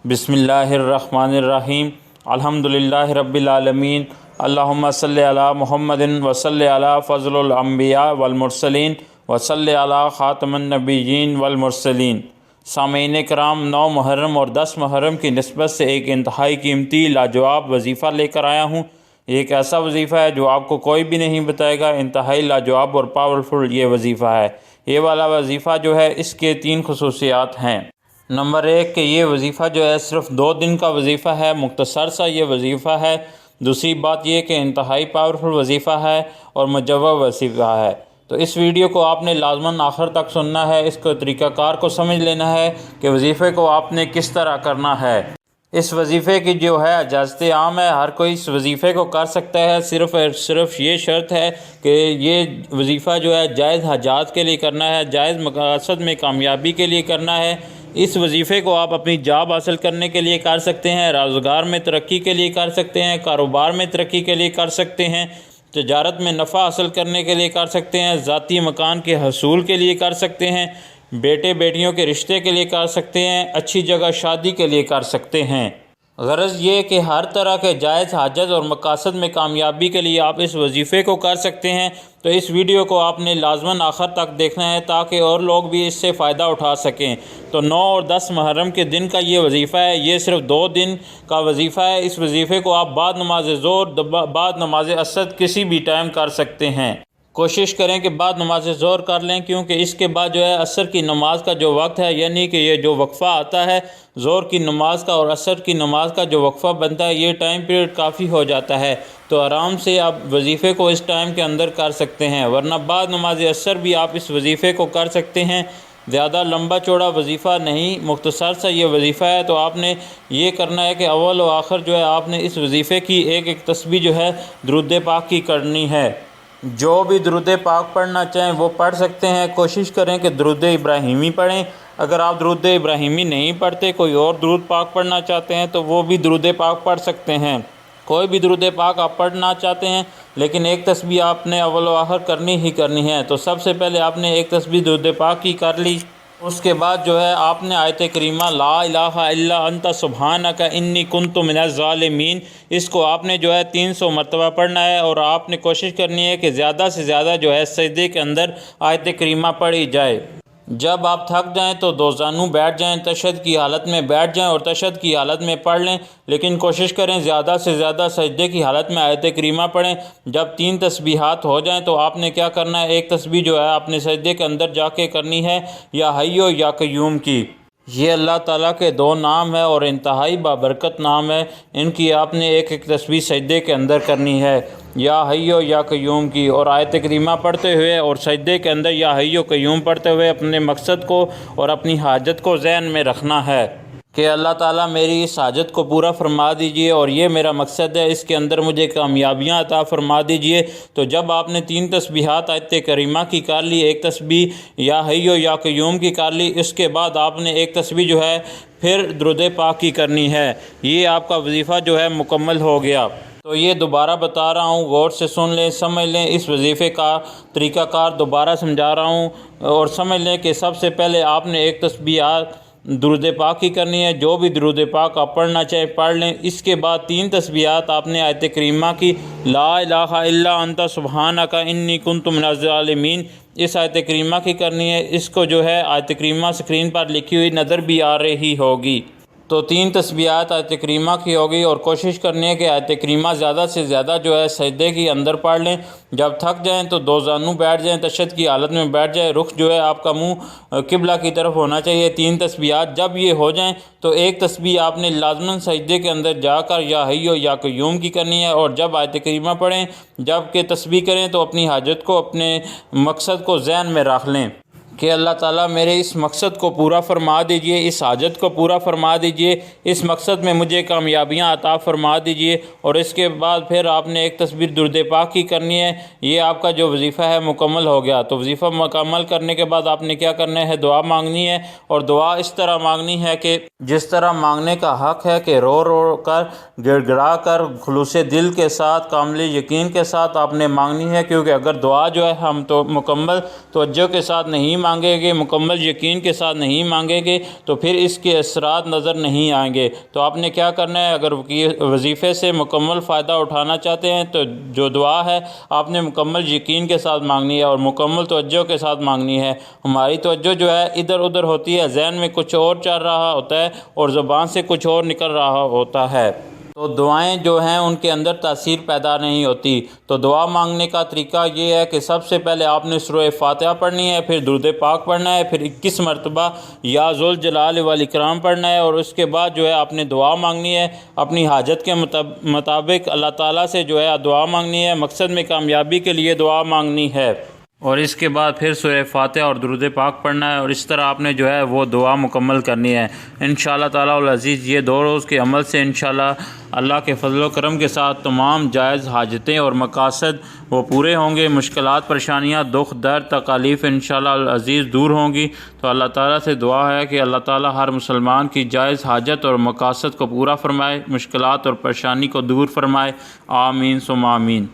بسم اللہ الرحمن الرحیم الحمدللہ رب العالمین اللہم صلی علی محمد وصلی علی فضل الانبیاء والمرسلین وصلی علی خاتم النبیین والمرسلین۔ سامعین کرام، 9 محرم اور 10 محرم کی نسبت سے ایک انتہائی قیمتی لاجواب وظیفہ لے کر آیا ہوں۔ ایک ایسا وظیفہ ہے جو آپ کو کوئی بھی نہیں بتائے گا۔ انتہائی لاجواب اور پاورفل یہ وظیفہ ہے۔ یہ والا وظیفہ جو ہے، اس کے 3 خصوصیات ہیں۔ نمبر 1 کہ یہ وظیفہ جو ہے صرف 2 دن کا وظیفہ ہے، مختصر سا یہ وظیفہ ہے۔ دوسری بات یہ کہ انتہائی پاورفل وظیفہ ہے اور مجوب وظیفہ ہے۔ تو اس ویڈیو کو آپ نے لازماً آخر تک سننا ہے، اس کو طریقہ کار کو سمجھ لینا ہے کہ وظیفے کو آپ نے کس طرح کرنا ہے۔ اس وظیفے کی جو ہے اجازت عام ہے، ہر کوئی اس وظیفے کو کر سکتا ہے۔ صرف یہ شرط ہے کہ یہ وظیفہ جو ہے جائز حاجات کے لیے کرنا ہے، جائز مقاصد میں کامیابی کے لیے کرنا ہے۔ اس وظیفے کو آپ اپنی جاب حاصل کرنے کے لیے کر سکتے ہیں، روزگار میں ترقی کے لیے کر سکتے ہیں، کاروبار میں ترقی کے لیے کر سکتے ہیں، تجارت میں نفع حاصل کرنے کے لیے کر سکتے ہیں، ذاتی مکان کے حصول کے لیے کر سکتے ہیں، بیٹے بیٹیوں کے رشتے کے لیے کر سکتے ہیں، اچھی جگہ شادی کے لیے کر سکتے ہیں۔ غرض یہ کہ ہر طرح کے جائز حاجت اور مقاصد میں کامیابی کے لیے آپ اس وظیفے کو کر سکتے ہیں۔ تو اس ویڈیو کو آپ نے لازماً آخر تک دیکھنا ہے تاکہ اور لوگ بھی اس سے فائدہ اٹھا سکیں۔ تو 9 اور 10 محرم کے دن کا یہ وظیفہ ہے، یہ صرف 2 دن کا وظیفہ ہے۔ اس وظیفے کو آپ بعد نماز ظہر، بعد نماز عصر کسی بھی ٹائم کر سکتے ہیں۔ کوشش کریں کہ بعد نماز ظہر کر لیں، کیونکہ اس کے بعد جو ہے عصر کی نماز کا جو وقت ہے، یعنی کہ یہ جو وقفہ آتا ہے ظہر کی نماز کا اور عصر کی نماز کا جو وقفہ بنتا ہے، یہ ٹائم پیریڈ کافی ہو جاتا ہے۔ تو آرام سے آپ وظیفے کو اس ٹائم کے اندر کر سکتے ہیں، ورنہ بعد نماز عصر بھی آپ اس وظیفے کو کر سکتے ہیں۔ زیادہ لمبا چوڑا وظیفہ نہیں، مختصر سا یہ وظیفہ ہے۔ تو آپ نے یہ کرنا ہے کہ اول و آخر جو ہے آپ نے اس وظیفے کی ایک تسبیح جو ہے درود پاک کی کرنی ہے۔ جو بھی درود پاک پڑھنا چاہیں وہ پڑھ سکتے ہیں۔ کوشش کریں کہ درود ابراہیمی پڑھیں۔ اگر آپ درود ابراہیمی نہیں پڑھتے، کوئی اور درود پاک پڑھنا چاہتے ہیں تو وہ بھی درود پاک پڑھ سکتے ہیں۔ کوئی بھی درود پاک آپ پڑھنا چاہتے ہیں، لیکن ایک تسبیح آپ نے اول و آخر کرنی ہی کرنی ہے۔ تو سب سے پہلے آپ نے ایک تسبیح درود پاک کی کر لی۔ اس کے بعد جو ہے آپ نے آیت کریمہ لا الہ الا انت سبحانک انی کنت من الظالمین، اس کو آپ نے جو ہے 300 مرتبہ پڑھنا ہے، اور آپ نے کوشش کرنی ہے کہ زیادہ سے زیادہ جو ہے سجدے کے اندر آیت کریمہ پڑھی جائے۔ جب آپ تھک جائیں تو 2 زانو بیٹھ جائیں، تشہد کی حالت میں بیٹھ جائیں اور تشہد کی حالت میں پڑھ لیں، لیکن کوشش کریں زیادہ سے زیادہ سجدے کی حالت میں آیت کریمہ پڑھیں۔ جب 3 تسبیحات ہو جائیں تو آپ نے کیا کرنا ہے، ایک تسبیح جو ہے آپ نے سجدے کے اندر جا کے کرنی ہے، یا حیو یا قیوم کی۔ یہ اللہ تعالیٰ کے 2 نام ہے اور انتہائی بابرکت نام ہے، ان کی آپ نے ایک ایک تسبیح سجدے کے اندر کرنی ہے، یا حیو یا قیوم کی، اور آیت کریمہ پڑھتے ہوئے اور سجدے کے اندر یا حیو قیوم پڑھتے ہوئے اپنے مقصد کو اور اپنی حاجت کو ذہن میں رکھنا ہے کہ اللہ تعالیٰ میری اس حاجت کو پورا فرما دیجئے، اور یہ میرا مقصد ہے، اس کے اندر مجھے کامیابیاں عطا فرما دیجئے۔ تو جب آپ نے 3 تسبیحات آیت کریمہ کی کر لی، ایک تسبیح یا حیو یا قیوم کی کر لی، اس کے بعد آپ نے ایک تسبیح جو ہے پھر درود پاک کی کرنی ہے۔ یہ آپ کا وظیفہ جو ہے مکمل ہو گیا۔ تو یہ دوبارہ بتا رہا ہوں، غور سے سن لیں، سمجھ لیں، اس وظیفے کا طریقہ کار دوبارہ سمجھا رہا ہوں، اور سمجھ لیں کہ سب سے پہلے آپ نے ایک تسبیح درود پاک کی کرنی ہے۔ جو بھی درود پاک آپ پڑھنا چاہیں پڑھ لیں۔ اس کے بعد 3 تسبیحات آپ نے آیت کریمہ کی لا الہ الا انت سبحانک انی کنت من الظالمین، اس آیت کریمہ کی کرنی ہے۔ اس کو جو ہے آیت کریمہ سکرین پر لکھی ہوئی نظر بھی آ رہی ہوگی۔ تو 3 تسبیحات آیت کریمہ کی ہوگی، اور کوشش کرنی ہے کہ آیت کریمہ زیادہ سے زیادہ جو ہے سجدے کی اندر پڑھ لیں۔ جب تھک جائیں تو 2 زانو بیٹھ جائیں، تشہد کی حالت میں بیٹھ جائیں، رخ جو ہے آپ کا منہ قبلہ کی طرف ہونا چاہیے۔ 3 تسبیحات جب یہ ہو جائیں تو ایک تسبیح آپ نے لازماً سجدے کے اندر جا کر یا حیو یا قیوم کی کرنی ہے، اور جب آیت کریمہ پڑھیں، جب کہ تسبیح کریں تو اپنی حاجت کو، اپنے مقصد کو ذہن میں رکھ لیں کہ اللہ تعالیٰ میرے اس مقصد کو پورا فرما دیجئے، اس حاجت کو پورا فرما دیجئے، اس مقصد میں مجھے کامیابیاں عطا فرما دیجئے۔ اور اس کے بعد پھر آپ نے ایک تسبیح درود پاک کی کرنی ہے۔ یہ آپ کا جو وظیفہ ہے مکمل ہو گیا۔ تو وظیفہ مکمل کرنے کے بعد آپ نے کیا کرنا ہے، دعا مانگنی ہے، اور دعا اس طرح مانگنی ہے کہ جس طرح مانگنے کا حق ہے، کہ رو رو کر، گڑ گڑا کر، خلوص دل کے ساتھ، کامل یقین کے ساتھ آپ نے مانگنی ہے، کیونکہ اگر دعا جو ہے ہم تو مکمل توجہ کے ساتھ نہیں مانگیں گے، مکمل یقین کے ساتھ نہیں مانگیں گے تو پھر اس کے اثرات نظر نہیں آئیں گے۔ تو آپ نے کیا کرنا ہے، اگر وظیفے سے مکمل فائدہ اٹھانا چاہتے ہیں تو جو دعا ہے آپ نے مکمل یقین کے ساتھ مانگنی ہے اور مکمل توجہ کے ساتھ مانگنی ہے۔ ہماری توجہ جو ہے ادھر ادھر ہوتی ہے، ذہن میں کچھ اور چل رہا ہوتا ہے اور زبان سے کچھ اور نکل رہا ہوتا ہے، تو دعائیں جو ہیں ان کے اندر تاثیر پیدا نہیں ہوتی۔ تو دعا مانگنے کا طریقہ یہ ہے کہ سب سے پہلے آپ نے سورہ فاتحہ پڑھنی ہے، پھر درود پاک پڑھنا ہے، پھر 21 مرتبہ یا ذوالجلال والاکرام پڑھنا ہے، اور اس کے بعد جو ہے آپ نے دعا مانگنی ہے، اپنی حاجت کے مطابق اللہ تعالیٰ سے جو ہے دعا مانگنی ہے، مقصد میں کامیابی کے لیے دعا مانگنی ہے، اور اس کے بعد پھر سورہ فاتحہ اور درود پاک پڑھنا ہے، اور اس طرح آپ نے جو ہے وہ دعا مکمل کرنی ہے۔ انشاءاللہ تعالی العزیز یہ 2 روز کے عمل سے انشاءاللہ اللہ کے فضل و کرم کے ساتھ تمام جائز حاجتیں اور مقاصد وہ پورے ہوں گے، مشکلات، پریشانیاں، دکھ، درد، تکالیف انشاءاللہ العزیز دور ہوں گی۔ تو اللہ تعالیٰ سے دعا ہے کہ اللہ تعالیٰ ہر مسلمان کی جائز حاجت اور مقاصد کو پورا فرمائے، مشکلات اور پریشانی کو دور فرمائے، آمین ثم آمین۔